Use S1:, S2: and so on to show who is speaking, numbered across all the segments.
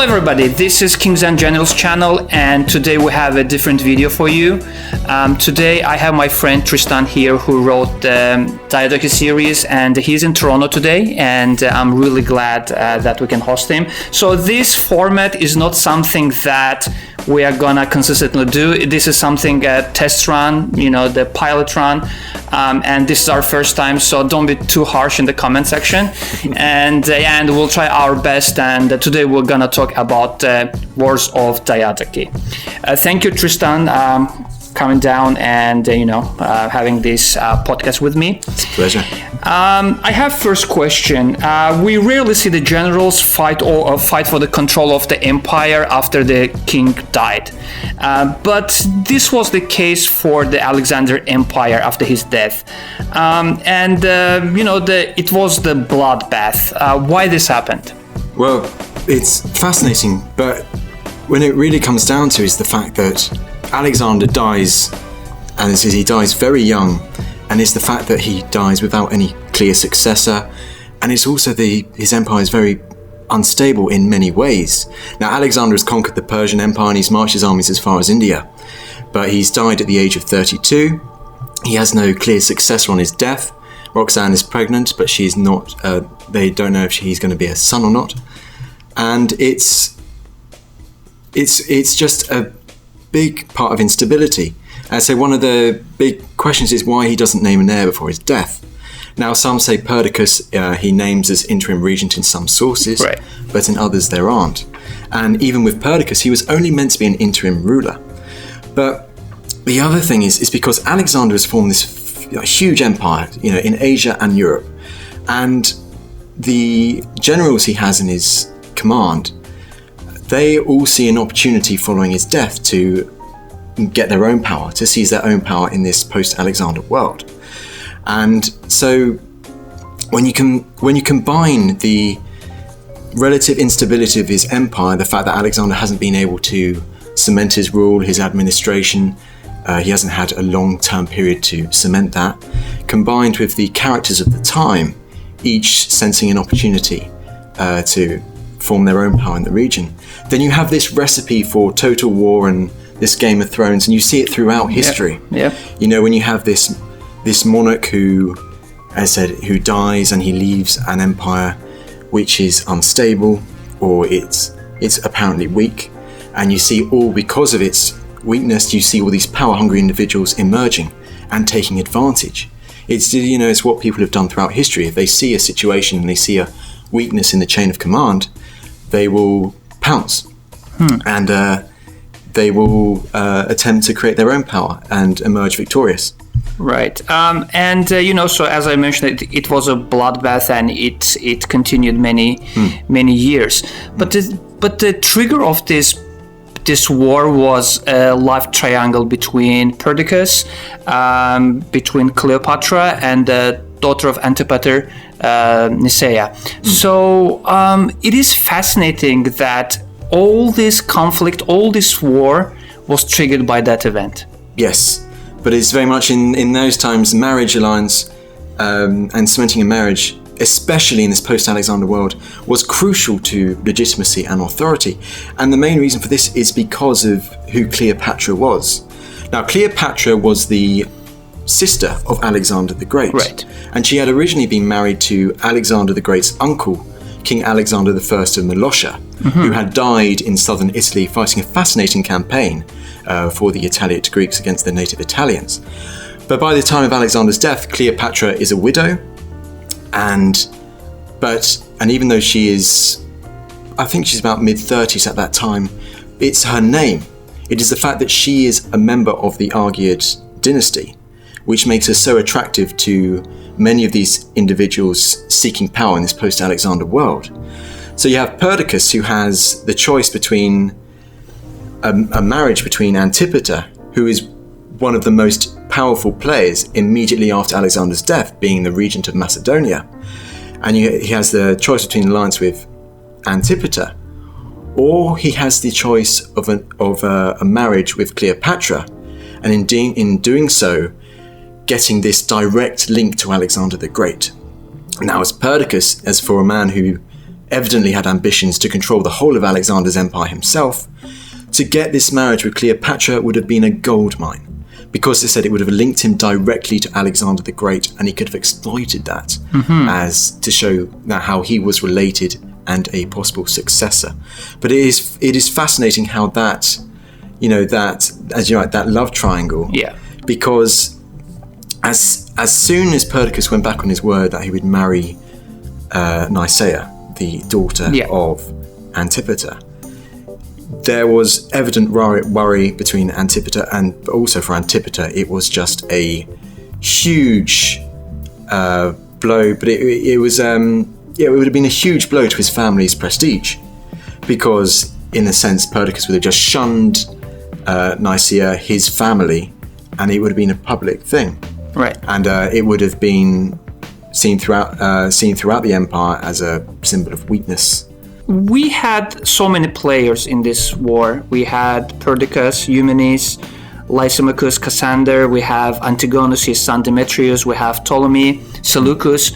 S1: everybody, this is Kings and Generals channel, and today we have a different video for you. Today I have my friend Tristan here, who wrote the Diadochi series, and he's in Toronto today, and I'm really glad that we can host him. So this format is not something that we are gonna consistently do. This is something test run, the pilot run, and this is our first time, so don't be too harsh in the comment section. and we'll try our best, and today we're gonna talk about Wars of Diadochi. Thank you, Tristan, coming down and having this podcast with me.
S2: It's a pleasure.
S1: I have first question. We rarely see the generals fight for the control of the empire after the king died, but this was the case for the Alexander Empire after his death, it was the bloodbath. Why this happened?
S2: Well, it's fascinating, but when it really comes down to is the fact that Alexander dies, and he dies very young, and it's the fact that he dies without any clear successor, and it's also his empire is very unstable in many ways. Now, Alexander has conquered the Persian Empire and he's marched his armies as far as India, but he's died at the age of 32. He has no clear successor on his death. Roxanne is pregnant, but she's not. They don't know if he's going to be a son or not, and it's just a big part of instability. So one of the big questions is why he doesn't name an heir before his death. Now, some say Perdiccas he names as interim regent in some sources,
S1: right,
S2: but in others there aren't. And even with Perdiccas, he was only meant to be an interim ruler. But the other thing is because Alexander has formed this huge empire, in Asia and Europe, and the generals he has in his command, they all see an opportunity following his death to get their own power, to seize their own power in this post-Alexander world. And so when you combine the relative instability of his empire, the fact that Alexander hasn't been able to cement his rule, his administration, he hasn't had a long-term period to cement that, combined with the characters of the time, each sensing an opportunity to form their own power in the region, then you have this recipe for total war and this Game of Thrones, and you see it throughout history.
S1: Yeah.
S2: When you have this monarch who, as I said, who dies and he leaves an empire which is unstable, or it's apparently weak, and you see all because of its weakness, you see all these power-hungry individuals emerging and taking advantage. It's what people have done throughout history. If they see a situation and they see a weakness in the chain of command, they will pounce and they will attempt to create their own power and emerge victorious.
S1: Right. So as I mentioned, it was a bloodbath, and it continued many years. But the trigger of this war was a love triangle between Perdiccas, between Cleopatra, and the daughter of Antipater, Nicaea. So it is fascinating that all this conflict, all this war was triggered by that event.
S2: Yes, but it's very much in those times, marriage alliance and cementing a marriage, especially in this post-Alexander world, was crucial to legitimacy and authority. And the main reason for this is because of who Cleopatra was. Now, Cleopatra was the sister of Alexander the Great.
S1: Right.
S2: And she had originally been married to Alexander the Great's uncle, King Alexander I of Molossia, who had died in southern Italy fighting a fascinating campaign for the Italiate Greeks against the native Italians. But by the time of Alexander's death, Cleopatra is a widow, and even though she is, I think she's about mid-30s at that time, it's her name. It is the fact that she is a member of the Argead dynasty, which makes her so attractive to many of these individuals seeking power in this post-Alexander world. So you have Perdiccas, who has the choice between a marriage between Antipater, who is one of the most powerful players immediately after Alexander's death, being the regent of Macedonia. And he has the choice between an alliance with Antipater, or he has the choice of a marriage with Cleopatra, and in doing so, getting this direct link to Alexander the Great. Now, as Perdiccas, as for a man who evidently had ambitions to control the whole of Alexander's empire himself, to get this marriage with Cleopatra would have been a gold mine, because they said it would have linked him directly to Alexander the Great, and he could have exploited that as to show that how he was related and a possible successor. But it is fascinating how that, that, as you're right, that love triangle.
S1: Yeah.
S2: Because as soon as Perdiccas went back on his word that he would marry Nicaea, the daughter of Antipater, there was evident worry between Antipater, and also for Antipater it was just a huge blow. But it was it would have been a huge blow to his family's prestige, because in a sense Perdiccas would have just shunned Nicaea, his family, and it would have been a public thing.
S1: Right.
S2: And it would have been seen throughout the empire as a symbol of weakness.
S1: We had so many players in this war. We had Perdiccas, Eumenes, Lysimachus, Cassander. We have Antigonus, his son Demetrius. We have Ptolemy, Seleucus.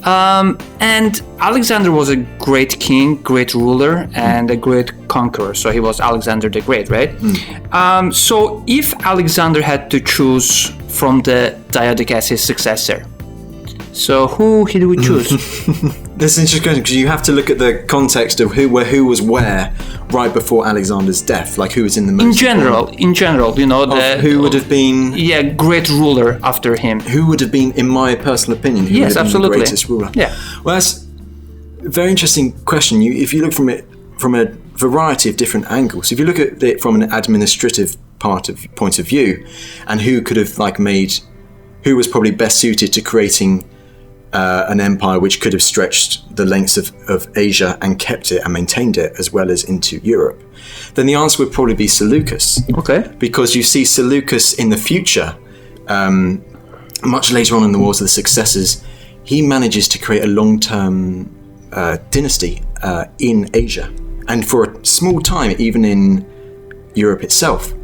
S1: And Alexander was a great king, great ruler, and a great conqueror. So he was Alexander the Great, right? So if Alexander had to choose from the Diadochi as his successor, so who he would choose?
S2: That's interesting, because you have to look at the context of who was where right before Alexander's death, like who was in the most...
S1: In general,
S2: who would have been...
S1: Yeah, great ruler after him.
S2: Who would have been, in my personal opinion, who would have been the greatest ruler?
S1: Yeah.
S2: Well, that's a very interesting question. If you look from it from a variety of different angles, if you look at it from an administrative point of view, and who could have who was probably best suited to creating an empire which could have stretched the lengths of Asia and kept it and maintained it as well as into Europe, then the answer would probably be Seleucus.
S1: Okay.
S2: Because you see Seleucus in the future, much later on in the Wars of the Successors, he manages to create a long-term dynasty in Asia, and for a small time even in Europe itself.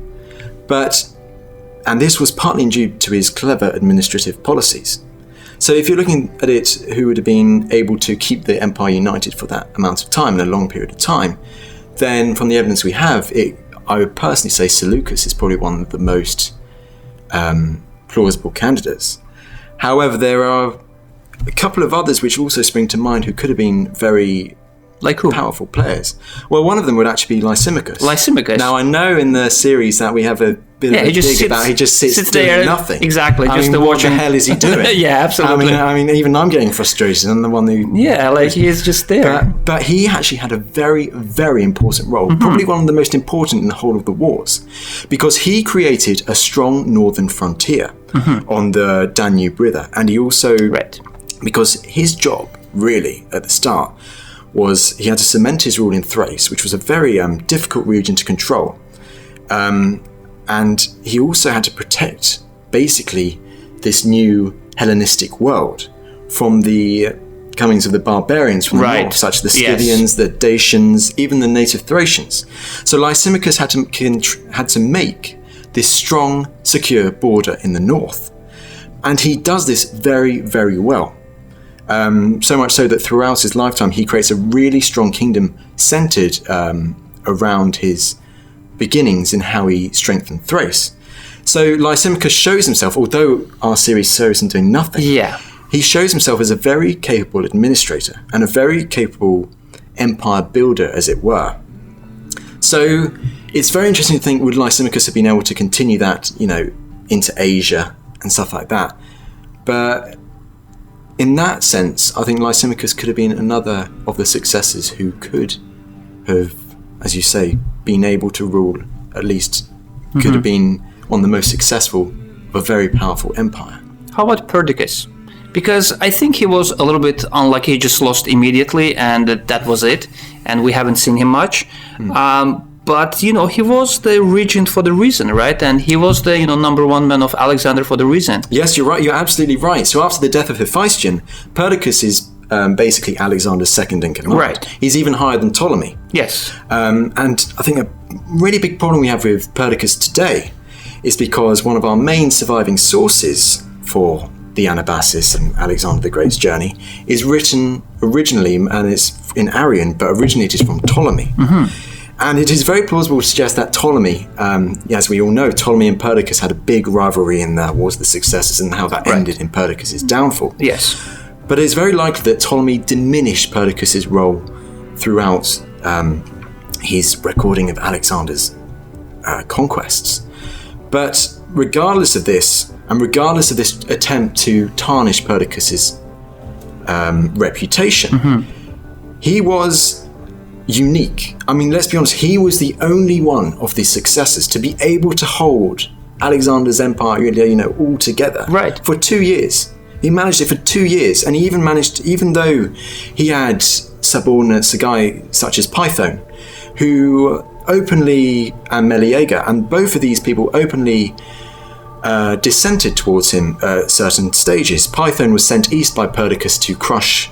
S2: And this was partly due to his clever administrative policies. So if you're looking at it, who would have been able to keep the empire united for that amount of time, in a long period of time, then from the evidence we have, I would personally say Seleucus is probably one of the most plausible candidates. However, there are a couple of others which also spring to mind who could have been very powerful players. Well, one of them would actually be Lysimachus. Now, I know in the series that we have a bit of a dig about he just sits doing
S1: there,
S2: nothing.
S1: Exactly.
S2: What the hell is he doing?
S1: Yeah, absolutely.
S2: I mean, even I'm getting frustrated. I'm the one who...
S1: Yeah, he is just there.
S2: But he actually had a very, very important role, probably one of the most important in the whole of the wars, because he created a strong northern frontier on the Danube River. And he also...
S1: Right.
S2: Because his job, really, at the start, was he had to cement his rule in Thrace, which was a very difficult region to control. And he also had to protect, basically, this new Hellenistic world from the comings of the barbarians from the north, such as the Scythians, the Dacians, even the native Thracians. So Lysimachus had to make this strong, secure border in the north. And he does this very, very well. So much so that throughout his lifetime, he creates a really strong kingdom centered around his beginnings in how he strengthened Thrace. So Lysimachus shows himself, although our series shows him doing nothing, he shows himself as a very capable administrator and a very capable empire builder, as it were. So it's very interesting to think, would Lysimachus have been able to continue that, into Asia and stuff like that? But in that sense, I think Lysimachus could have been another of the successors who could have, as you say, been able to rule, at least could have been one of the most successful of a very powerful empire.
S1: How about Perdiccas? Because I think he was a little bit unlucky, he just lost immediately, and that was it, and we haven't seen him much. But, he was the regent for the reason, right? And he was the, number one man of Alexander for the reason.
S2: Yes, you're right. You're absolutely right. So after the death of Hephaestion, Perdiccas is basically Alexander's second in command.
S1: Right.
S2: He's even higher than Ptolemy.
S1: Yes.
S2: And I think a really big problem we have with Perdiccas today is because one of our main surviving sources for the Anabasis and Alexander the Great's journey is written originally, and it's in Arian, but originated from Ptolemy. And it is very plausible to suggest that Ptolemy, as we all know, Ptolemy and Perdiccas had a big rivalry in the Wars of the Successors, and how that ended in Perdiccas' downfall.
S1: Yes.
S2: But it's very likely that Ptolemy diminished Perdiccas' role throughout his recording of Alexander's conquests. But regardless of this, and regardless of this attempt to tarnish Perdiccas' reputation, he was unique. I mean, let's be honest, he was the only one of the successors to be able to hold Alexander's empire, all together for 2 years. He managed it for 2 years, and he even managed, even though he had subordinates, a guy such as Python, who openly, and Meleager, and both of these people openly dissented towards him at certain stages. Python was sent east by Perdiccas to crush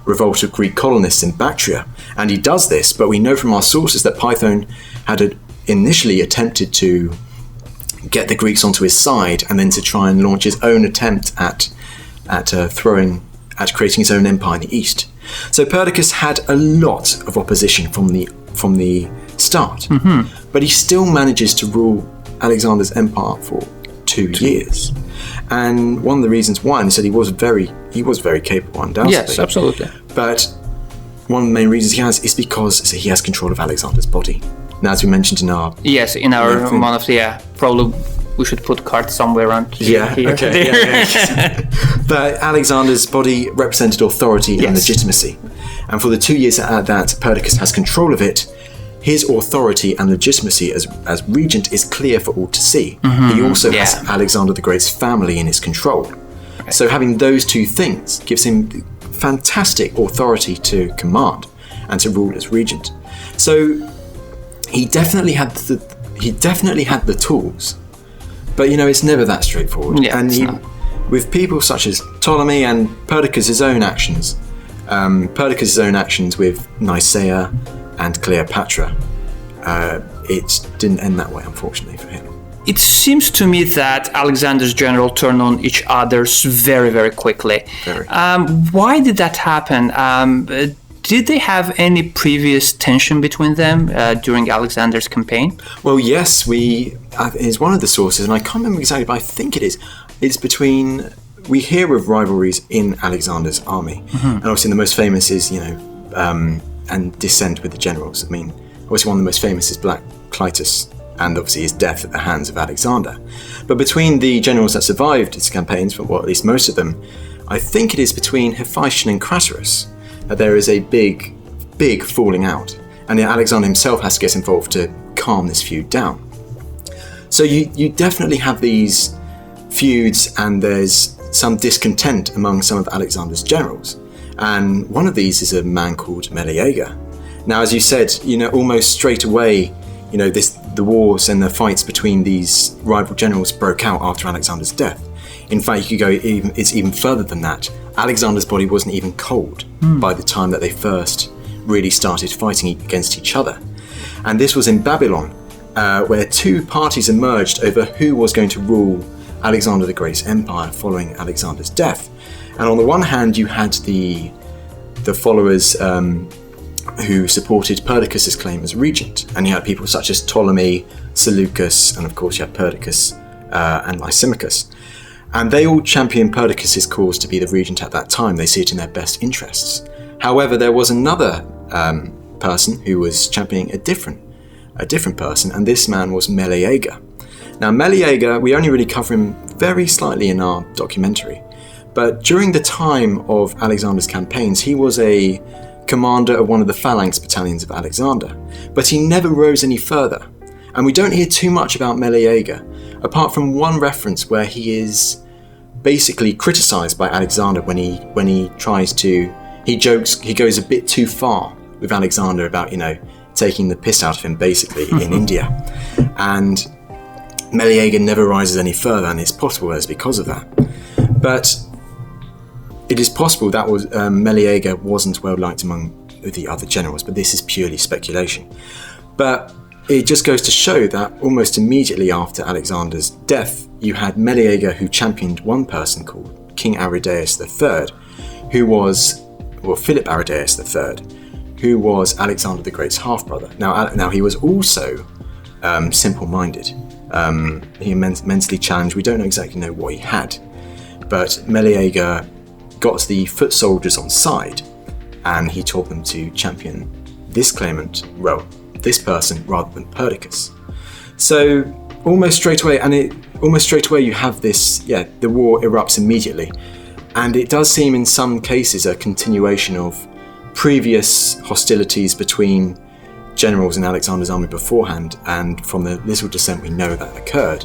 S2: revolt of Greek colonists in Bactria, and he does this, but we know from our sources that Python had initially attempted to get the Greeks onto his side, and then to try and launch his own attempt at creating his own empire in the east. So Perdiccas had a lot of opposition from the start, but he still manages to rule Alexander's empire for 2 years. And one of the reasons why, and he said he was very capable, undoubtedly.
S1: Yes, absolutely.
S2: But one of the main reasons he has is because he has control of Alexander's body. Now, as we mentioned in our
S1: one of the probably we should put cards somewhere around here.
S2: Okay. But Alexander's body represented authority and legitimacy, and for the 2 years that Perdiccas has control of it, his authority and legitimacy as regent is clear for all to see. He also has Alexander the Great's family in his control. Okay. So having those two things gives him fantastic authority to command and to rule as regent. So he definitely had the tools, but it's never that straightforward.
S1: Yeah,
S2: and with people such as Ptolemy and Perdiccas' own actions, with Nicaea and Cleopatra, it didn't end that way, unfortunately, for him.
S1: It seems to me that Alexander's general turned on each other very, very quickly. Why did that happen? Did they have any previous tension between them during Alexander's campaign?
S2: Well, yes, it's one of the sources, and I can't remember exactly, but I think it is. It's between. We hear of rivalries in Alexander's army, and obviously the most famous is, and dissent with the generals. I mean, obviously one of the most famous is Black Clitus, and obviously his death at the hands of Alexander. But between the generals that survived his campaigns, well, at least most of them, I think it is between Hephaestion and Craterus that there is a big falling out, and Alexander himself has to get involved to calm this feud down. So you definitely have these feuds, and there's some discontent among some of Alexander's generals. And one of these is a man called Meleager. Now, as you said, almost straight away, the wars and the fights between these rival generals broke out after Alexander's death. In fact, you could go it's even further than that. Alexander's body wasn't even cold by the time that they first really started fighting against each other. And this was in Babylon, where two parties emerged over who was going to rule Alexander the Great's empire following Alexander's death. And on the one hand, you had the followers who supported Perdiccas' claim as regent, and you had people such as Ptolemy, Seleucus, and of course you had Perdiccas and Lysimachus. And they all championed Perdiccas' cause to be the regent at that time. They see it in their best interests. However, there was another person who was championing a different person, and this man was Meleager. Now, Meleager, we only really cover him very slightly in our documentary, but during the time of Alexander's campaigns, he was a commander of one of the phalanx battalions of Alexander, but he never rose any further. And we don't hear too much about Meleager, apart from one reference where he is basically criticized by Alexander when he tries to, he jokes, he goes a bit too far with Alexander about, taking the piss out of him basically in India. And Meleager never rises any further, and it's possible it's because of that. But it is possible that Meleager wasn't well liked among the other generals, but this is purely speculation. But it just goes to show that almost immediately after Alexander's death, you had Meleager, who championed one person called King Aridaeus III, who was Philip Aridaeus III, who was Alexander the Great's half-brother. Now he was also simple-minded. He mentally challenged. We don't exactly know what he had, but Meleager got the foot soldiers on side, and he told them to champion this claimant, this person, rather than Perdiccas. So almost straight away you have this, the war erupts immediately. And it does seem in some cases a continuation of previous hostilities between generals in Alexander's army beforehand, and from the little dissent we know that occurred,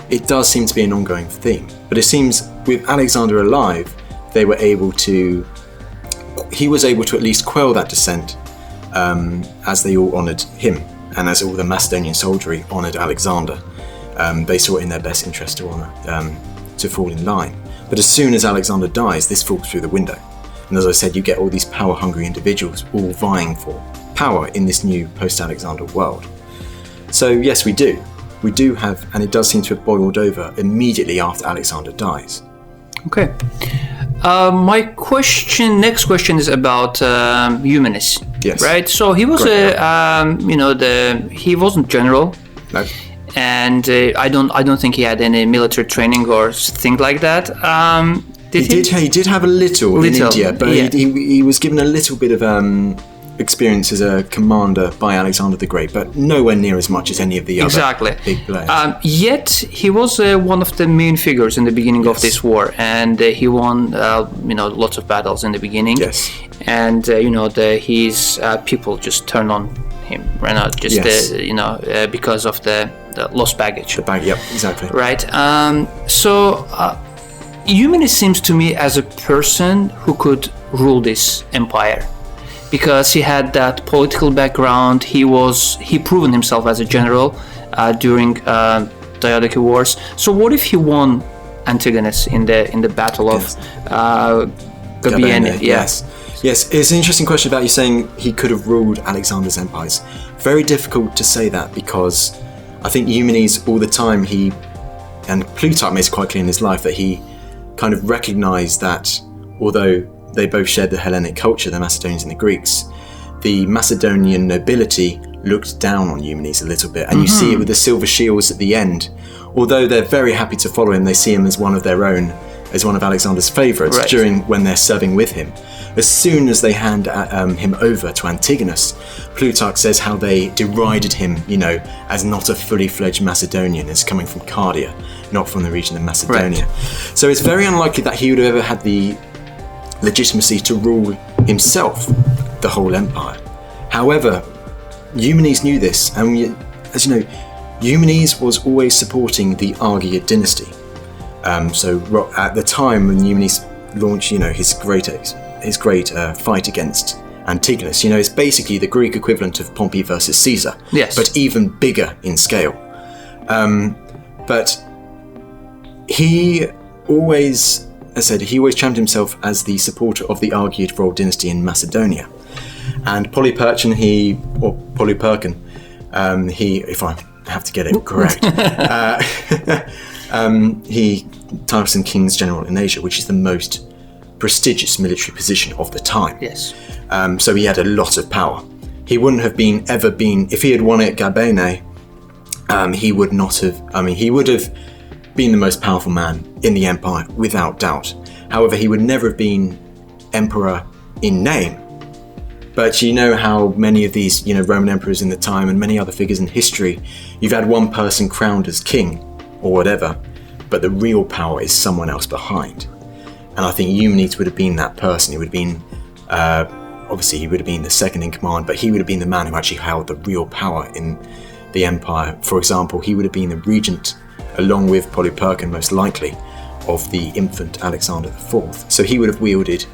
S2: it does seem to be an ongoing theme. But it seems with Alexander alive, he was able to at least quell that dissent, as they all honoured him, and as all the Macedonian soldiery honoured Alexander. They saw it in their best interest to fall in line. But as soon as Alexander dies, this falls through the window. And as I said, you get all these power-hungry individuals all vying for power in this new post-Alexander world. So yes, we do. We do have, and it does seem to have boiled over immediately after Alexander dies.
S1: Okay. My next question is about Eumenes.
S2: Yes.
S1: Right. So he was he wasn't general.
S2: No.
S1: And I don't think he had any military training or thing like that.
S2: He did have a little in India, but he was given a little bit of experience as a commander by Alexander the Great, but nowhere near as much as any of the other big players.
S1: Yet he was one of the main figures in the beginning of this war, and he won lots of battles in the beginning.
S2: Yes.
S1: And his people just turned on him, because of the lost baggage.
S2: Yep, exactly.
S1: Right. Eumenes seems to me as a person who could rule this empire, because he had that political background. He proven himself as a general during Diadochi Wars. So what if he won Antigonus in the battle of Gabene?
S2: Yes, it's an interesting question about you saying he could have ruled Alexander's empires. Very difficult to say that, because I think Eumenes all the time, and Plutarch makes it quite clear in his life that he kind of recognised that although they both shared the Hellenic culture, the Macedonians and the Greeks, the Macedonian nobility looked down on Eumenes a little bit. And you see it with the silver shields at the end. Although they're very happy to follow him, they see him as one of their own, as one of Alexander's favourites when they're serving with him. As soon as they hand him over to Antigonus, Plutarch says how they derided him, as not a fully fledged Macedonian, as coming from Cardia, not from the region of Macedonia. Right. So it's very unlikely that he would have ever had the legitimacy to rule himself the whole empire. However, Eumenes knew this, and as you know, Eumenes was always supporting the Argead dynasty. So at the time when Eumenes launched, his great fight against Antigonus, it's basically the Greek equivalent of Pompey versus Caesar, but even bigger in scale. But he always, as I said, championed himself as the supporter of the Argead royal dynasty in Macedonia. And Polyperchon, if I have to get it correct, he Tyrus King's general in Asia, which is the most prestigious military position of the time.
S1: Yes.
S2: So he had a lot of power. He wouldn't have ever been, if he had won at Gabene, he would have been the most powerful man in the empire, without doubt. However, he would never have been emperor in name. But you know how many of these, Roman emperors in the time and many other figures in history, you've had one person crowned as king or whatever, but the real power is someone else behind. And I think Eumenes would have been that person. He would have been, obviously he would have been the second in command, but he would have been the man who actually held the real power in the empire. For example, he would have been the regent, along with Polyperchon most likely, of the infant Alexander IV. So he would have wielded,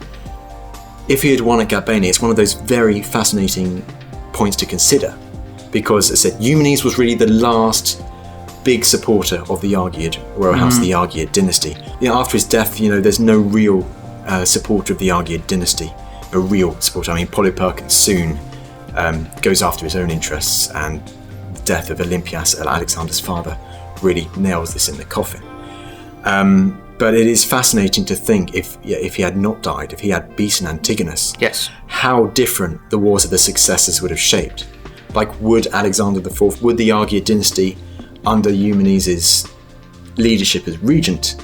S2: if he had won at Gabene, it's one of those very fascinating points to consider, because as I said, Eumenes was really the last big supporter of the Argead royal house, the Argead dynasty. After his death, there's no real supporter of the Argead dynasty, a real supporter. Polyperchon soon goes after his own interests, and the death of Olympias, Alexander's father, really nails this in the coffin. But it is fascinating to think if he had not died, if he had beaten Antigonus,
S1: yes,
S2: how different the wars of the successors would have shaped. Like, would Alexander IV, would the Argead dynasty under Eumenes' leadership as regent,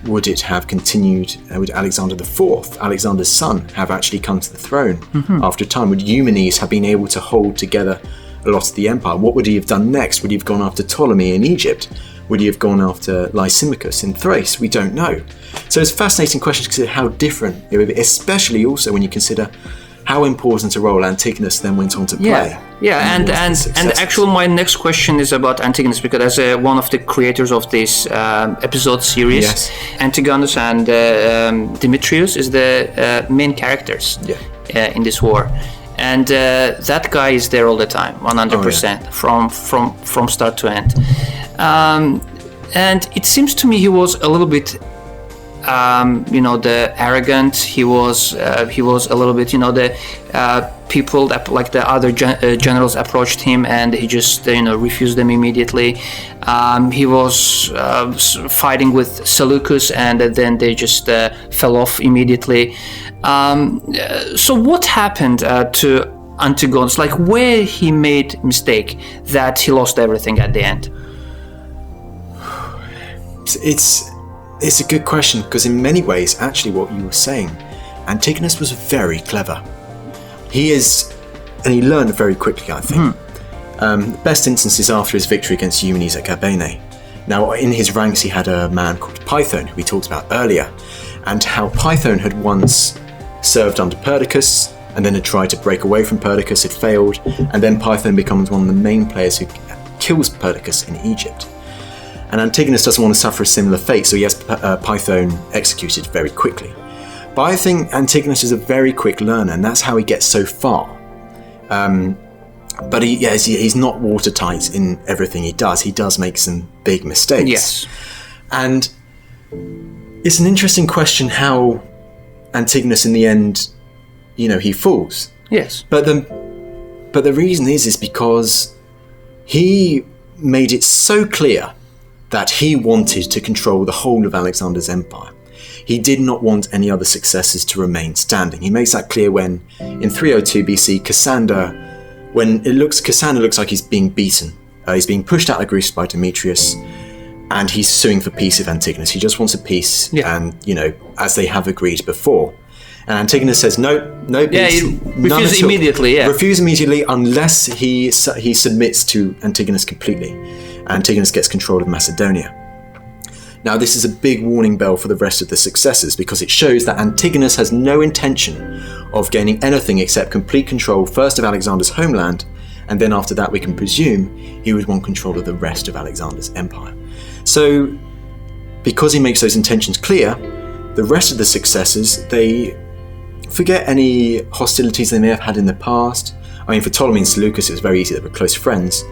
S2: would it have continued? Would Alexander IV, Alexander's son, have actually come to the throne after a time? Would Eumenes have been able to hold together a lot of the empire? What would he have done next? Would he have gone after Ptolemy in Egypt? Would he have gone after Lysimachus in Thrace? We don't know. So it's a fascinating question to consider how different it would be, especially also when you consider how important a role Antigonus then went on to play.
S1: And actually my next question is about Antigonus, because as one of the creators of this episode series, Antigonus and Demetrius is the main characters in this war. And that guy is there all the time, 100%, from start to end. And it seems to me he was a little bit the arrogant. He was a little bit, the people that, like the other generals, approached him and he just refused them immediately. He was fighting with Seleucus and then they just fell off immediately. So what happened to Antigonus? Like, where he made mistake that he lost everything at the end?
S2: It's a good question, because in many ways, actually what you were saying, Antigonus was very clever. He learned very quickly, I think. The best instance is after his victory against Eumenes at Gabene. Now, in his ranks, he had a man called Python, who we talked about earlier, and how Python had once served under Perdiccas, and then had tried to break away from Perdiccas, had failed, and then Python becomes one of the main players who kills Perdiccas in Egypt. And Antigonus doesn't want to suffer a similar fate, so he has Python executed very quickly. But I think Antigonus is a very quick learner, and that's how he gets so far. But he's not watertight in everything he does. He does make some big mistakes.
S1: Yes.
S2: And it's an interesting question how Antigonus, in the end, he falls.
S1: Yes.
S2: But the reason is because he made it so clear that he wanted to control the whole of Alexander's empire. He did not want any other successors to remain standing. He makes that clear when, in 302 BC, Cassander looks like he's being beaten. He's being pushed out of Greece by Demetrius, and he's suing for peace with Antigonus. He just wants a peace, and, as they have agreed before. And Antigonus says, no peace.
S1: He refuses immediately,
S2: Refuse immediately unless he submits to Antigonus completely. Antigonus gets control of Macedonia. Now, this is a big warning bell for the rest of the successors, because it shows that Antigonus has no intention of gaining anything except complete control first of Alexander's homeland, and then after that we can presume he would want control of the rest of Alexander's empire. So, because he makes those intentions clear, the rest of the successors, they forget any hostilities they may have had in the past. I mean, for Ptolemy and Seleucus, it was very easy, they were close friends.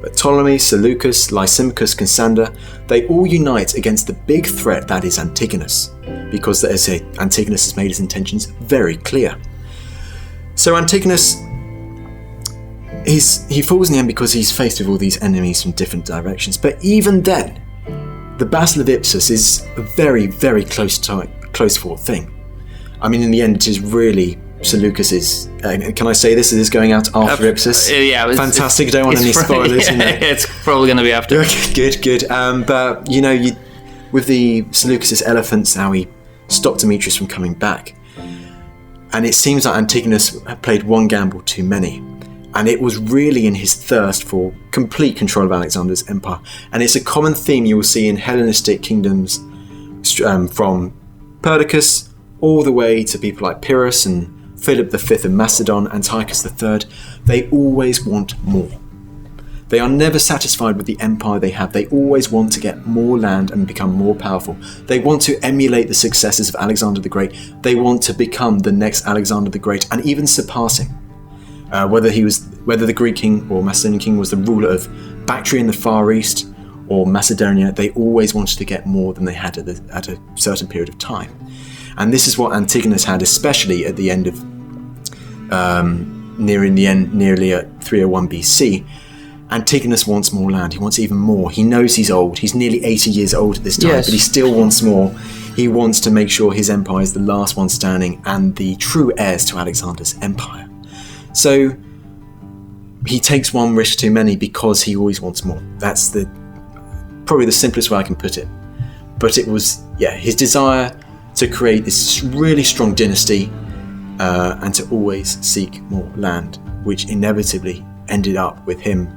S2: But Ptolemy, Seleucus, Lysimachus, Cassander, they all unite against the big threat that is Antigonus, because, as I say, Antigonus has made his intentions very clear. So Antigonus, he falls in the end because he's faced with all these enemies from different directions. But even then, the Battle of Ipsus is a very, very close fought thing. I mean, in the end, it is really Seleucus's. Can I say this? It is going out after Ipsus.
S1: Yeah,
S2: fantastic. Don't want any spoilers.
S1: It's probably going to be after.
S2: Good. But with the Seleucus's elephants, how he stopped Demetrius from coming back, and it seems that Antigonus played one gamble too many, and it was really in his thirst for complete control of Alexander's empire. And it's a common theme you will see in Hellenistic kingdoms, from Perdiccas all the way to people like Pyrrhus and Philip V of Macedon, Antiochus III. They always want more. They are never satisfied with the empire they have. They always want to get more land and become more powerful. They want to emulate the successes of Alexander the Great. They want to become the next Alexander the Great, and even surpassing. Whether the Greek king or Macedonian king was the ruler of Bactria in the Far East or Macedonia, they always wanted to get more than they had at a certain period of time. And this is what Antigonus had, especially at the end of nearly at 301 BC. Antigonus wants more land. He wants even more. He knows he's old. He's nearly 80 years old at this time,
S1: Yes.
S2: but he still wants more. He wants to make sure his empire is the last one standing and the true heirs to Alexander's empire. So he takes one risk too many because he always wants more. That's probably the simplest way I can put it. But it was, his desire to create this really strong dynasty and to always seek more land, which inevitably ended up with him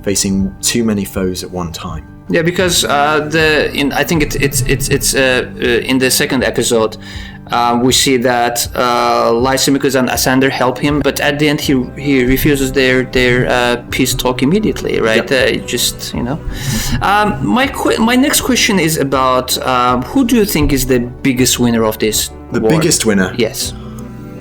S2: facing too many foes at one time.
S1: Yeah, because I think it's in the second episode we see that Lysimachus and Asander help him, but at the end he refuses their peace talk immediately, right?
S2: Yep.
S1: My next question is about who do you think is the biggest winner of this
S2: The
S1: war?
S2: biggest winner?
S1: Yes.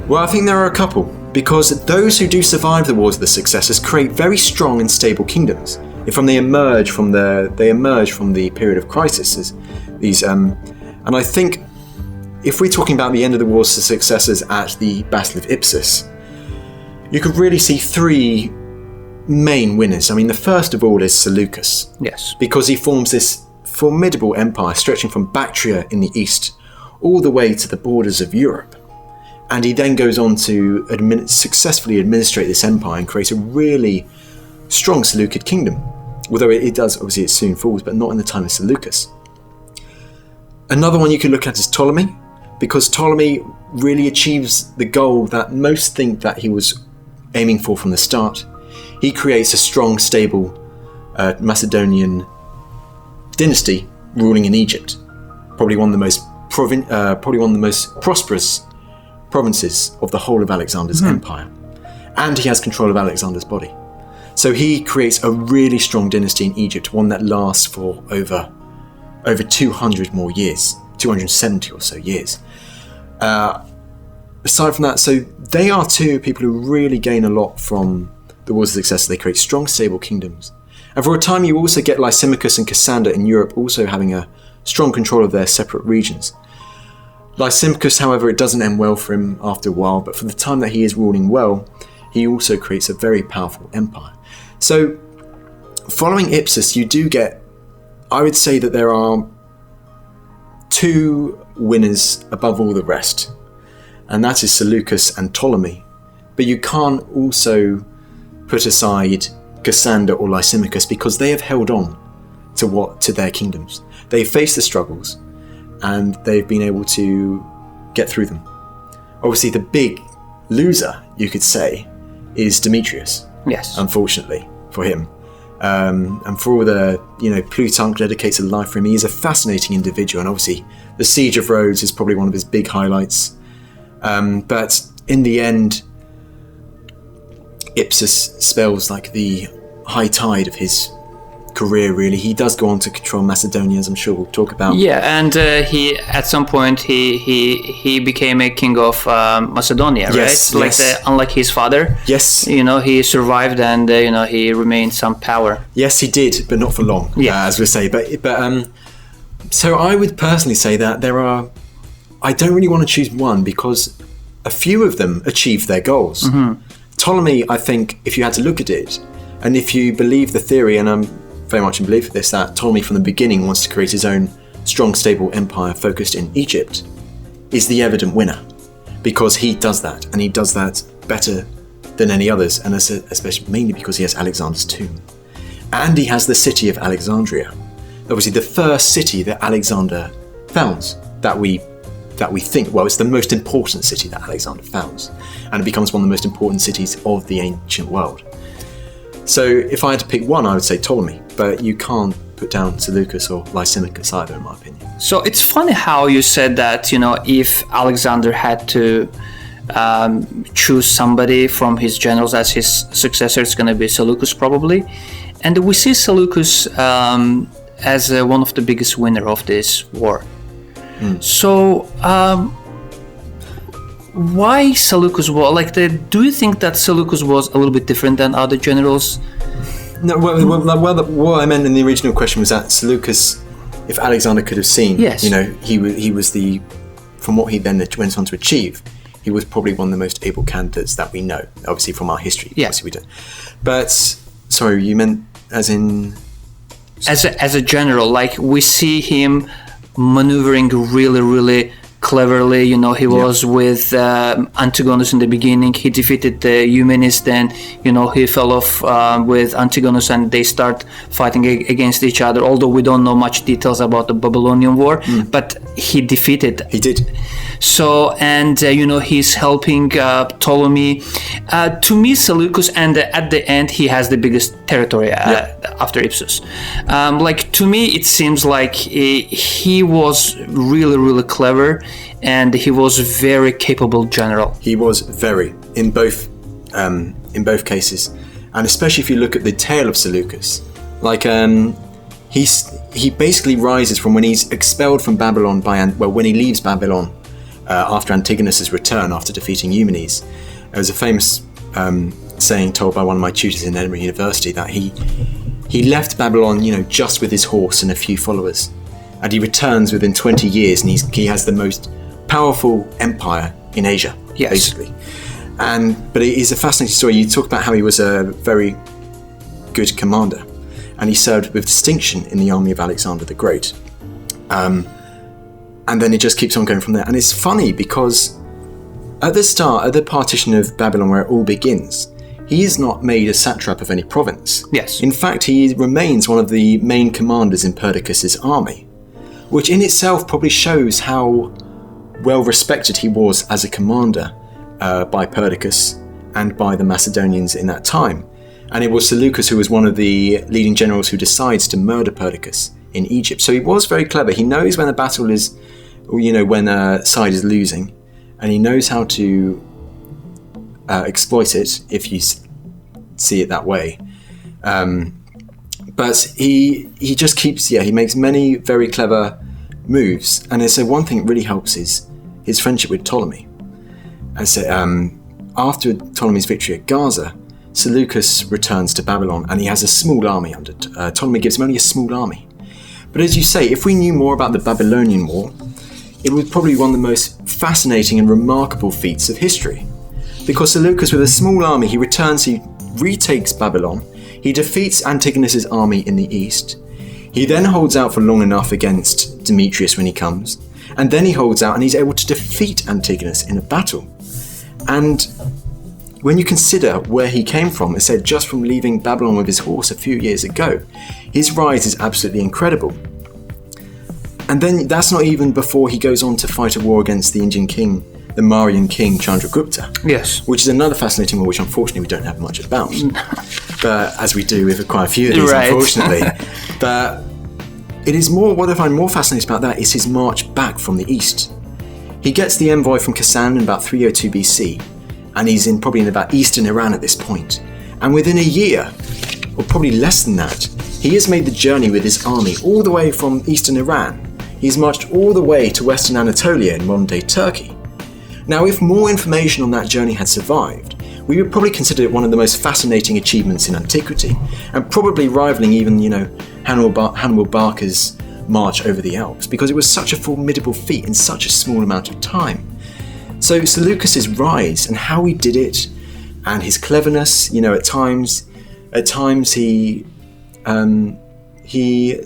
S2: Well, I think there are a couple, because those who do survive the Wars of the Successors create very strong and stable kingdoms. They emerge from the period of crisis. And I think if we're talking about the end of the Wars of the Successors at the Battle of Ipsus, you could really see three main winners. I mean, the first of all is Seleucus.
S1: Yes.
S2: Because he forms this formidable empire stretching from Bactria in the east all the way to the borders of Europe. And he then goes on to successfully administrate this empire and create a really strong Seleucid kingdom. Although it does, obviously it soon falls, but not in the time of Seleucus. Another one you could look at is Ptolemy, because Ptolemy really achieves the goal that most think that he was aiming for from the start. He creates a strong, stable Macedonian dynasty ruling in Egypt, probably one of the most prosperous provinces of the whole of Alexander's empire. And he has control of Alexander's body. So he creates a really strong dynasty in Egypt, one that lasts for over 200 more years, 270 or so years. Aside from that, so they are two people who really gain a lot from the Wars of Success. They create strong, stable kingdoms. And for a time, you also get Lysimachus and Cassander in Europe also having a strong control of their separate regions. Lysimachus, however, it doesn't end well for him after a while, but for the time that he is ruling well, he also creates a very powerful empire. So, following Ipsus, you do get, I would say that there are two winners above all the rest, and that is Seleucus and Ptolemy. But you can't also put aside Cassander or Lysimachus because they have held on to their kingdoms. They've faced the struggles, and they've been able to get through them. Obviously, the big loser, you could say, is Demetrius.
S1: Yes.
S2: Unfortunately for him. And for all the, Plutarch dedicates a life for him. He is a fascinating individual, and obviously the Siege of Rhodes is probably one of his big highlights. But in the end, Ipsus spells like the high tide of his career, really. He does go on to control Macedonia, as I'm sure we'll talk about.
S1: Yeah, and he at some point he became a king of Macedonia,
S2: yes,
S1: right?
S2: Yes.
S1: Unlike his father.
S2: Yes.
S1: He survived and he remained some power.
S2: Yes, he did, but not for long.
S1: Yeah.
S2: As we say. But so I would personally say that I don't really want to choose one because a few of them achieved their goals. Mm-hmm. Ptolemy, I think, if you had to look at it, and if you believe the theory, and I'm very much in belief of this, that Ptolemy from the beginning wants to create his own strong, stable empire focused in Egypt, is the evident winner. Because he does that, and he does that better than any others, and especially mainly because he has Alexander's tomb. And he has the city of Alexandria. Obviously the first city that Alexander founds, that we think, well, it's the most important city that Alexander founds, and it becomes one of the most important cities of the ancient world. So if I had to pick one, I would say Ptolemy, but you can't put down Seleucus or Lysimachus either, in my opinion.
S1: So it's funny how you said that, if Alexander had to choose somebody from his generals as his successor, it's going to be Seleucus probably. And we see Seleucus as one of the biggest winner of this war. So why Seleucus was do you think that Seleucus was a little bit different than other generals?
S2: No, what I meant in the original question was that Seleucus, if Alexander could have seen,
S1: yes,
S2: he was from what he then went on to achieve, he was probably one of the most able candidates that we know, obviously from our history.
S1: Yeah.
S2: Obviously we don't. But Sorry, you meant as in...
S1: As a general, like we see him maneuvering really, really cleverly. You know, he was with Antigonus in the beginning. He defeated the Humanists. Then, you know, he fell off with Antigonus, and they start fighting against each other. Although we don't know much details about the Babylonian War, but he defeated.
S2: He did.
S1: So, and you know, he's helping Ptolemy. To me, Seleucus, and at the end, he has the biggest territory after Ipsus. Like, to me, it seems like he was really, really clever, and he was very capable general.
S2: He was very in both cases, and especially if you look at the tale of Seleucus, like he basically rises from when he's expelled from Babylon when he leaves Babylon after Antigonus's return after defeating Eumenes. There was a famous saying told by one of my tutors in Edinburgh University that he left Babylon, you know, just with his horse and a few followers, and he returns within 20 years, and he has the most powerful empire in Asia, basically. But it is a fascinating story. You talk about how he was a very good commander, and he served with distinction in the army of Alexander the Great. And then it just keeps on going from there. And it's funny because at the partition of Babylon where it all begins, he is not made a satrap of any province.
S1: Yes.
S2: In fact, he remains one of the main commanders in Perdiccas's army, which in itself probably shows how well respected he was as a commander by Perdiccas and by the Macedonians in that time. And it was Seleucus who was one of the leading generals who decides to murder Perdiccas in Egypt. So he was very clever. He knows when a battle is, you know, when a side is losing, and he knows how to exploit it, if you see it that way. But he just keeps, he makes many very clever moves. And so one thing that really helps is his friendship with Ptolemy. And so after Ptolemy's victory at Gaza, Seleucus returns to Babylon, and he has a small army under Ptolemy gives him only a small army. But as you say, if we knew more about the Babylonian War, it was probably one of the most fascinating and remarkable feats of history. Because Seleucus, with a small army, he returns, he retakes Babylon, he defeats Antigonus's army in the east, he then holds out for long enough against Demetrius when he comes, and then he holds out and he's able to defeat Antigonus in a battle. And when you consider where he came from, it said just from leaving Babylon with his horse a few years ago, his rise is absolutely incredible. And then that's not even before he goes on to fight a war against the Indian king, the Mauryan king Chandragupta.
S1: Yes.
S2: Which is another fascinating war, which unfortunately we don't have much about. But as we do with quite a few of these, unfortunately. But it is more, what I find more fascinating about that is his march back from the east. He gets the envoy from Kasan in about 302 BC, and he's probably in about eastern Iran at this point. And within a year, or probably less than that, he has made the journey with his army all the way from eastern Iran. He's marched all the way to western Anatolia in modern-day Turkey. Now, if more information on that journey had survived, we would probably consider it one of the most fascinating achievements in antiquity, and probably rivaling even, Hannibal Barca's march over the Alps, because it was such a formidable feat in such a small amount of time. So Seleucus's rise and how he did it, and his cleverness, at times he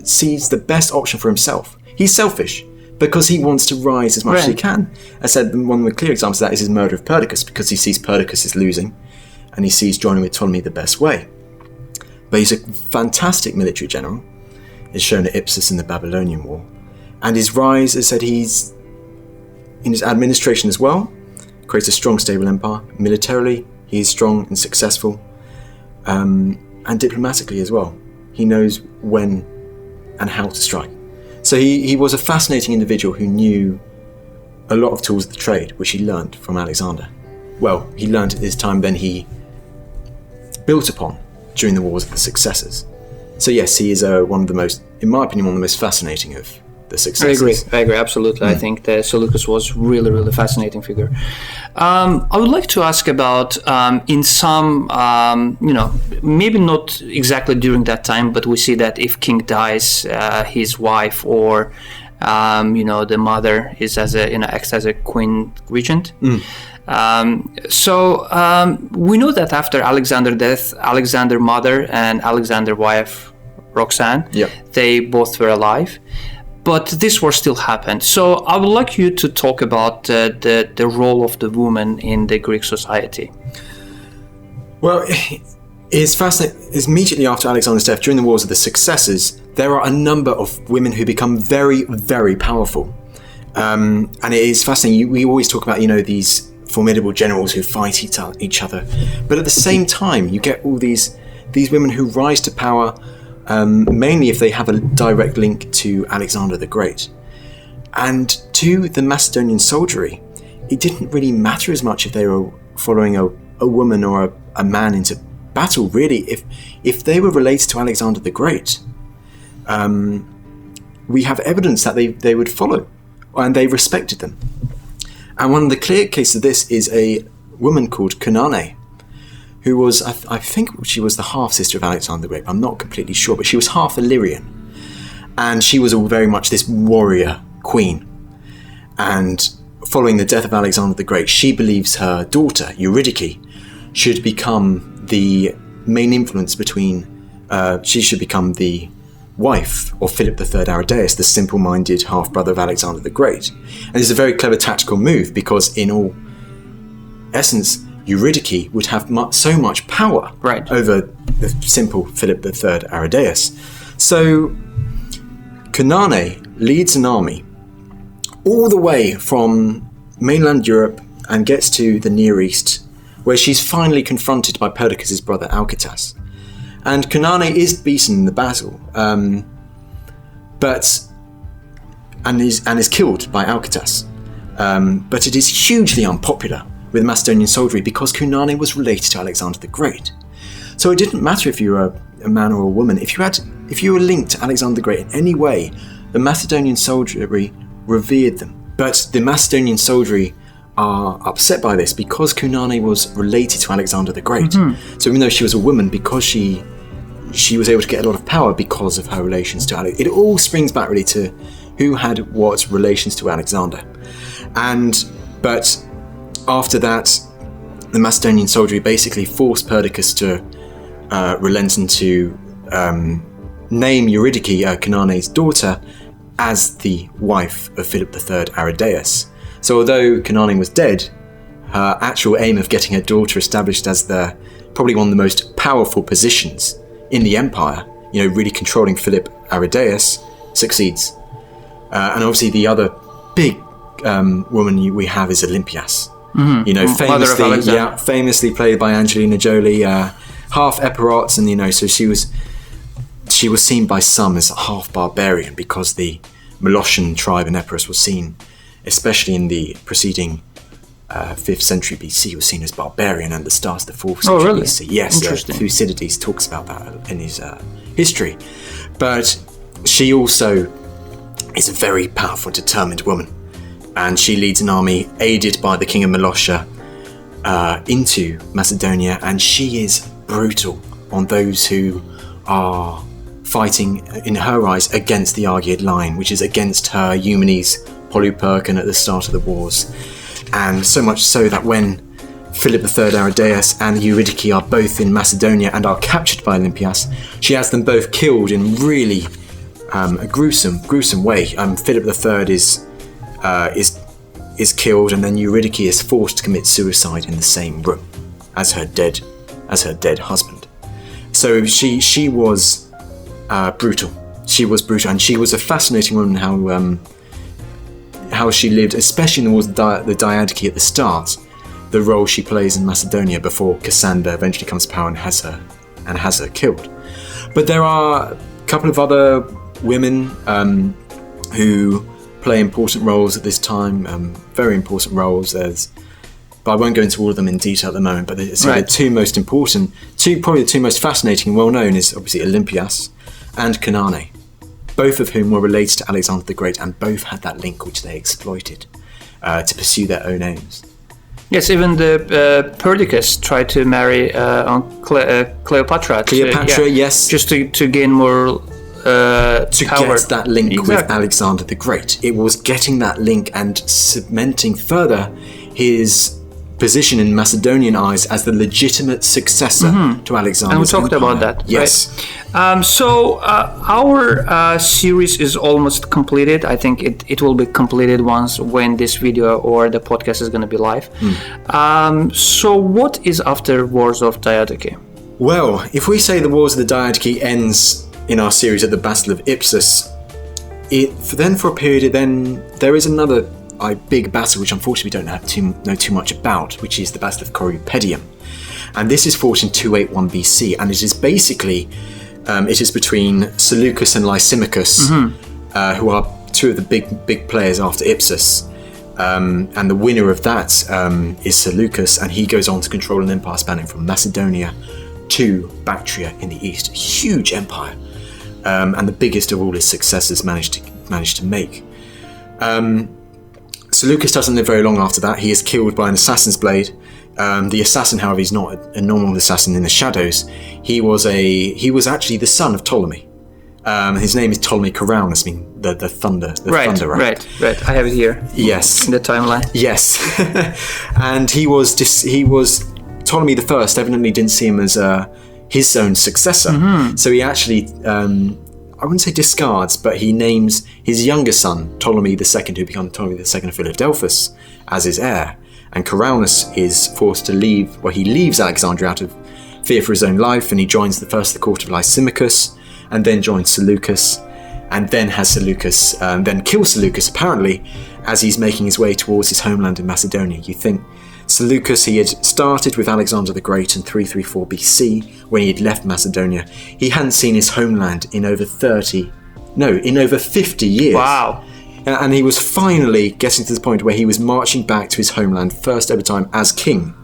S2: sees the best option for himself. He's selfish because he wants to rise as much as he can. I said one of the clear examples of that is his murder of Perdiccas, because he sees Perdiccas is losing and he sees joining with Ptolemy the best way. But he's a fantastic military general, is shown at Ipsus in the Babylonian War. And his rise, as I said, he's in his administration as well, creates a strong, stable empire. Militarily, he is strong and successful, and diplomatically as well. He knows when and how to strike. So he was a fascinating individual who knew a lot of tools of the trade, which he learned from Alexander. Well, he learned at this time, then he built upon during the wars of the successors. So yes, he is one of the most, in my opinion, one of the most fascinating of the successors.
S1: I agree, absolutely. I think that Seleucus was really, really fascinating figure. I would like to ask about, in some, maybe not exactly during that time, but we see that if king dies, his wife or, the mother is acts as a queen regent. We know that after Alexander's death, Alexander's mother and Alexander's wife, Roxanne, they both were alive. But this war still happened. So I would like you to talk about the role of the woman in the Greek society.
S2: Well, it's fascinating. Immediately after Alexander's death, during the Wars of the Successors, there are a number of women who become very, very powerful. And it is fascinating. We always talk about, these formidable generals who fight each other. But at the same time, you get all these women who rise to power, mainly if they have a direct link to Alexander the Great. And to the Macedonian soldiery, it didn't really matter as much if they were following a woman or a man into battle, really. If they were related to Alexander the Great, we have evidence that they would follow, and they respected them. And one of the clear cases of this is a woman called Kanane, who was, I think she was the half-sister of Alexander the Great. I'm not completely sure, but she was half Illyrian. And she was very much this warrior queen. And following the death of Alexander the Great, she believes her daughter, Eurydice, should become the main influence she should become the wife of Philip III Aridaeus, the simple-minded half-brother of Alexander the Great. And it's a very clever tactical move because in all essence, Eurydice would have so much power over the simple Philip III Aridaeus. So Kanane leads an army all the way from mainland Europe and gets to the Near East, where she's finally confronted by Perdiccas' brother Alcetas. And Kanane is beaten in the battle, and is killed by Alcetas. But it is hugely unpopular with Macedonian soldiery because Kanane was related to Alexander the Great. So it didn't matter if you were a man or a woman. If you were linked to Alexander the Great in any way, the Macedonian soldiery revered them. But the Macedonian soldiery are upset by this because Kanane was related to Alexander the Great. Mm-hmm. So even though she was a woman, because she was able to get a lot of power because of her relations to Alexander. It all springs back really to who had what relations to Alexander. But after that, the Macedonian soldiery basically forced Perdiccas to relent and to name Eurydice, Kanane's daughter, as the wife of Philip III Aridaeus. So although Kanane was dead, her actual aim of getting her daughter established as probably one of the most powerful positions in the empire, really controlling Philip Aridaeus, succeeds. And obviously the other big woman we have is Olympias. Mm-hmm. Famously played by Angelina Jolie, half Epirots, and so she was seen by some as a half barbarian because the Molossian tribe in Epirus was seen, especially in the preceding 5th century BC, was seen as barbarian, and the start of the 4th century BC. Yes, Thucydides talks about that in his history. But she also is a very powerful, determined woman, and she leads an army aided by the king of Molossia into Macedonia, and she is brutal on those who are fighting, in her eyes, against the Argead line, which is against her Eumenes, Polyperchon at the start of the wars. And so much so that when Philip III Aridaeus and Eurydice are both in Macedonia and are captured by Olympias, she has them both killed in really a gruesome way. Philip III is killed, and then Eurydice is forced to commit suicide in the same room as her dead husband. So she was brutal. She was brutal, and she was a fascinating woman. How she lived, especially in the wars of the Diadochi at the start, the role she plays in Macedonia before Cassander eventually comes to power and has her killed. But there are a couple of other women who play important roles at this time, very important roles. But I won't go into all of them in detail at the moment. But the two most important, probably the two most fascinating and well-known is obviously Olympias and Kanane, both of whom were related to Alexander the Great, and both had that link which they exploited to pursue their own aims.
S1: Yes, even the Perdiccas tried to marry Cleopatra.
S2: Yes.
S1: Just to gain more
S2: to
S1: power.
S2: Get that link with Alexander the Great. It was getting that link and cementing further his position in Macedonian eyes as the legitimate successor to Alexander.
S1: And we talked about that.
S2: Yes.
S1: Right? Our series is almost completed. I think it will be completed when this video or the podcast is going to be live. So what is after Wars of Diadochi?
S2: Well, if we say the Wars of the Diadochi ends in our series at the Battle of Ipsus, for a period, then there is another big battle which unfortunately we don't know too much about, which is the Battle of Corupedium. And this is fought in 281 BC, and it is basically it is between Seleucus and Lysimachus, who are two of the big players after Ipsus. And the winner of that is Seleucus, and he goes on to control an empire spanning from Macedonia to Bactria in the east. A huge empire, and the biggest of all his successors managed to make. Seleucus doesn't live very long after that. He is killed by an assassin's blade. The assassin, however, is not a normal assassin in the shadows. He was actually the son of Ptolemy. His name is Ptolemy Caraunus, the thunder. Thunder, right?
S1: Right. I have it here.
S2: Yes.
S1: In the timeline.
S2: Yes. And he was Ptolemy the First. Evidently, didn't see him as his own successor. So he actually, I wouldn't say discards, but he names his younger son Ptolemy II, who becomes Ptolemy II of Philadelphus, as his heir. And Caraunus is forced to leave. Well, he leaves Alexandria out of fear for his own life, and he joins the court of Lysimachus, and then joins Seleucus, and then has Seleucus, then kills Seleucus apparently as he's making his way towards his homeland in Macedonia. You think Seleucus, he had started with Alexander the Great in 334 BC when he had left Macedonia. He hadn't seen his homeland in over 50 years.
S1: Wow.
S2: And he was finally getting to the point where he was marching back to his homeland first ever time as king.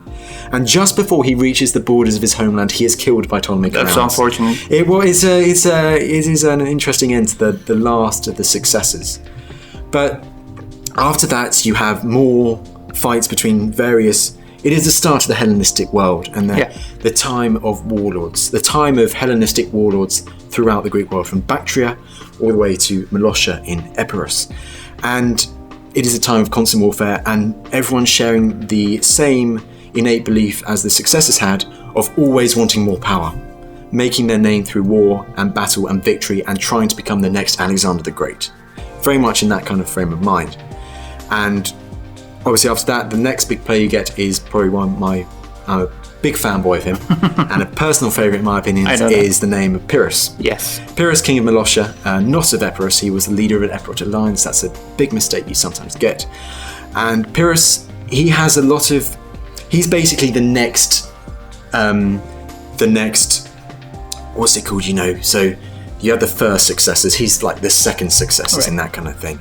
S2: And just before he reaches the borders of his homeland, he is killed by Ptolemy Caraunus.
S1: That's unfortunate.
S2: It is an interesting end to the last of the successors. But after that, you have more fights between various. It is the start of the Hellenistic world and the time of warlords, the time of Hellenistic warlords throughout the Greek world, from Bactria all the way to Molossia in Epirus. And it is a time of constant warfare, and everyone sharing the same innate belief as the successors had of always wanting more power, making their name through war and battle and victory, and trying to become the next Alexander the Great. Very much in that kind of frame of mind. And obviously after that, the next big player you get is probably I'm a big fanboy of him, and a personal favourite in my opinion is the name of Pyrrhus.
S1: Yes.
S2: Pyrrhus, king of Molossia, not of Epirus. He was the leader of an Epirot alliance. That's a big mistake you sometimes get. And Pyrrhus, he's basically the next, what's it called, so you have the first successors, he's like the second successors in that kind of thing.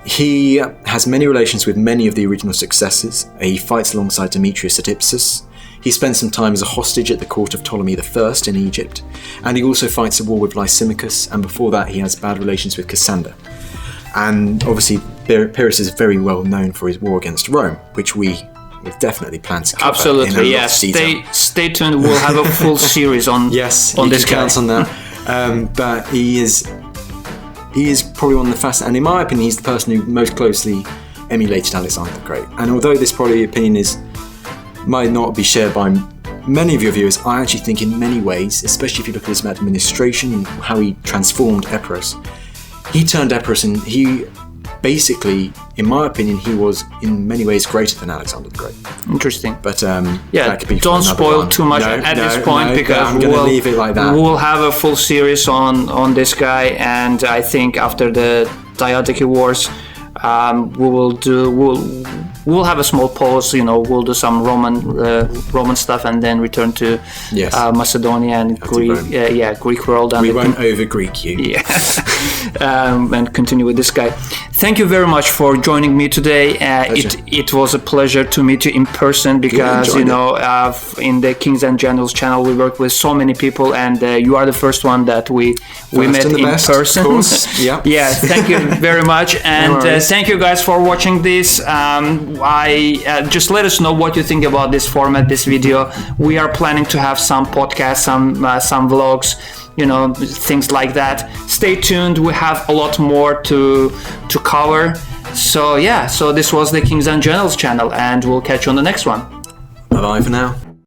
S2: He has many relations with many of the original successors. He fights alongside Demetrius at Ipsus. He spends some time as a hostage at the court of Ptolemy I in Egypt. And he also fights a war with Lysimachus, and before that he has bad relations with Cassander. And obviously Pyrrhus is very well known for his war against Rome, which we will definitely plan to cover.
S1: Absolutely, yes. Stay tuned. We'll have a full series on
S2: this
S1: guy.
S2: Counts on that. But he is probably one of the fastest, and in my opinion, he's the person who most closely emulated Alexander the Great. And although this probably opinion might not be shared by many of your viewers, I actually think in many ways, especially if you look at his administration and how he transformed Epirus, he turned Epirus, and he basically, in my opinion, he was in many ways greater than Alexander the Great.
S1: Interesting.
S2: But that could be
S1: don't spoil too much at this point, because
S2: I'm going to leave it like that.
S1: We'll have a full series on this guy, and I think after the Diadochi Wars, we'll have a small pause. We'll do some Roman stuff, and then return to Macedonia and Greek world. And
S2: we won't over Greek you.
S1: Yeah, and continue with this guy. Thank you very much for joining me today. It was a pleasure to meet you in person, because in the Kings and Generals channel we work with so many people, and you are the first one that we met in person.
S2: Of course.
S1: Yeah. Thank you very much, and thank you guys for watching this. I just let us know what you think about this format, this video. We are planning to have some podcasts, some vlogs, things like that. Stay tuned. We have a lot more to cover. So yeah, so this was the Kings and Generals channel, and we'll catch you on the next one.
S2: Bye bye for now.